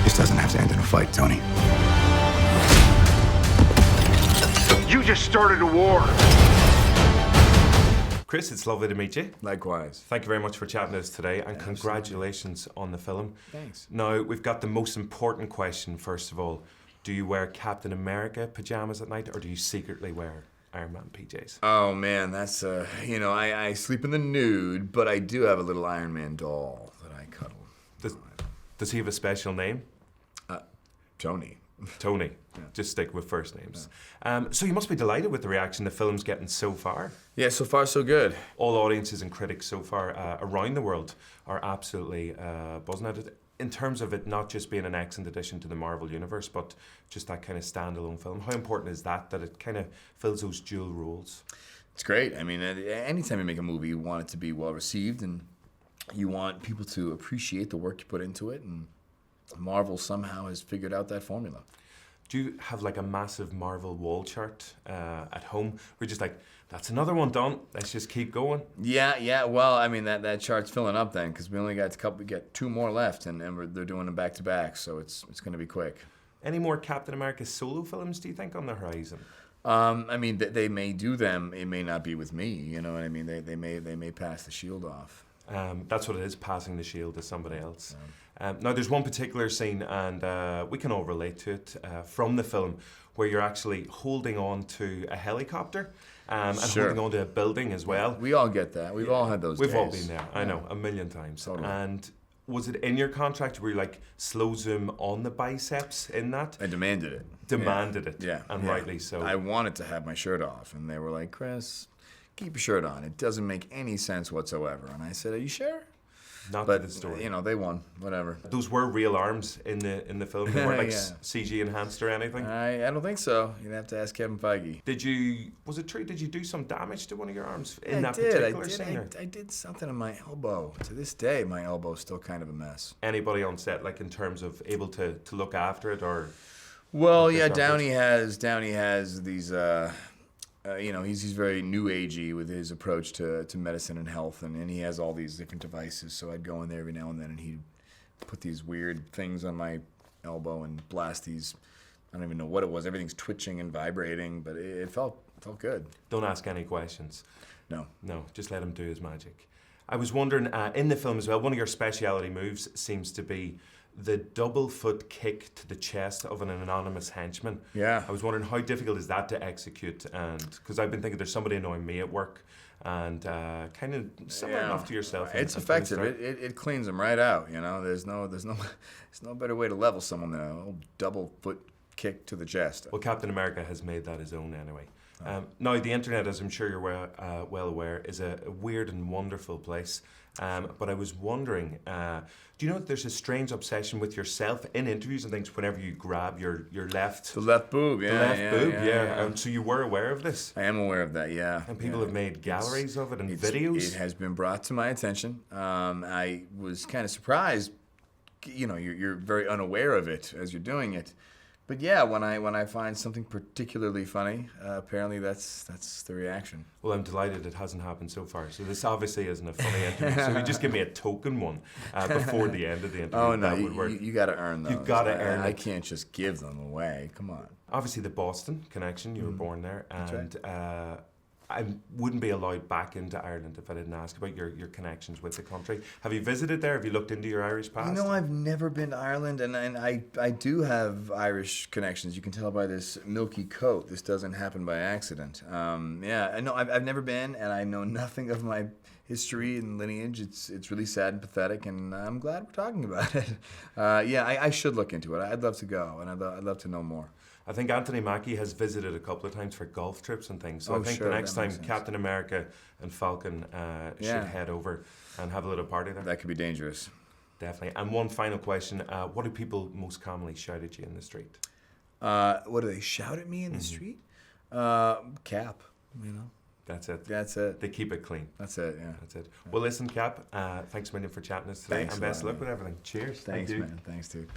This doesn't have to end in a fight, Tony. You just started a war. Chris, it's lovely to meet you. Likewise. Thank you very much for chatting to us today, and congratulations on the film. Thanks. Now, we've got the most important question, first of all. Do you wear Captain America pajamas at night, or do you secretly wear Iron Man PJs? Oh man, that's I sleep in the nude, but I do have a little Iron Man doll that I cuddle. Does he have a special name? Tony. Tony. Yeah. Just stick with first names. Yeah. So you must be delighted with the reaction the film's getting so far. Yeah, so far so good. All audiences and critics so far around the world are absolutely buzzing at it. In terms of it not just being an excellent addition to the Marvel Universe, but just that kind of standalone film. How important is that it kind of fills those dual roles? It's great. I mean, anytime you make a movie, you want it to be well received, and you want people to appreciate the work you put into it, and Marvel somehow has figured out that formula. Do you have like a massive Marvel wall chart at home? We're just like, that's another one done. Let's just keep going. Yeah. Well, I mean that chart's filling up then, because we only got we get 2 more left, and they're doing them back to back, so it's going to be quick. Any more Captain America solo films, do you think, on the horizon? I mean, they may do them. It may not be with me. You know what I mean? They may pass the shield off. That's what it is, passing the shield to somebody else. Now, there's one particular scene, and we can all relate to it, from the film, where you're actually holding on to a helicopter and holding on to a building as well. We all get that. We've all had those days. We've all been there, I know, a million times. Totally. And was it in your contract where you like slow zoom on the biceps in that? I demanded it. Demanded it, Yeah. And rightly so. I wanted to have my shirt off, and they were like, Chris, keep your shirt on. It doesn't make any sense whatsoever. And I said, are you sure? Not But to the story. you know, they won. Whatever. Those were real arms in the film. They weren't like Yeah. CG enhanced or anything. I don't think so. You'd have to ask Kevin Feige. Was it true? Did you do some damage to one of your arms in I that did. particular scene? I did something on my elbow. To this day, my elbow's still kind of a mess. Anybody on set, like in terms of able to look after it, or? Well, yeah, Downey has these. He's very new agey with his approach to medicine and health, and he has all these different devices. So I'd go in there every now and then, and he'd put these weird things on my elbow and blast these. I don't even know what it was. Everything's twitching and vibrating, but it felt good. Don't ask any questions. No, just let him do his magic. I was wondering, in the film as well, one of your speciality moves seems to be the double foot kick to the chest of an anonymous henchman. Yeah. I was wondering how difficult is that to execute, and because I've been thinking there's somebody annoying me at work, and kind of similar enough to yourself. It's effective. It cleans them right out. You know, there's no better way to level someone than a little double foot kick to the chest. Well, Captain America has made that his own anyway. Now, the internet, as I'm sure you're well aware, is a weird and wonderful place. But I was wondering, do you know that there's a strange obsession with yourself in interviews and things whenever you grab your left... The left boob, yeah. The left boob, yeah. So you were aware of this? I am aware of that, yeah. And people have made galleries of it and videos? It has been brought to my attention. I was kind of surprised. You know, you're very unaware of it as you're doing it. But yeah, when I find something particularly funny, apparently that's the reaction. Well, I'm delighted it hasn't happened so far. So this obviously isn't a funny interview. So you just give me a token one before the end of the interview. Oh no, that would work. You got to earn those. You got to earn I it. can't just give them away. Come on. Obviously, the Boston connection. You were born there, and right. I wouldn't be allowed back into Ireland if I didn't ask about your connections with the country. Have you visited there? Have you looked into your Irish past? You know, I've never been to Ireland, and I do have Irish connections. You can tell by this milky coat. This doesn't happen by accident. Yeah, I know. I've never been, and I know nothing of my history and lineage. It's really sad and pathetic, and I'm glad we're talking about it. Yeah, I should look into it. I'd love to go, and I'd love to know more. I think Anthony Mackie has visited a couple of times for golf trips and things. So I think sure, the next that time makes sense. Captain America and Falcon should head over and have a little party there. That could be dangerous. Definitely. And one final question. What do people most commonly shout at you in the street? What do they shout at me in the street? Cap, you know. That's it. That's it. They keep it clean. That's it, yeah. That's it. Well, listen, Cap, thanks a million for chatting us today. Thanks and a best lot, of luck with everything. Cheers. Thanks, Thank you. man. Thanks, dude.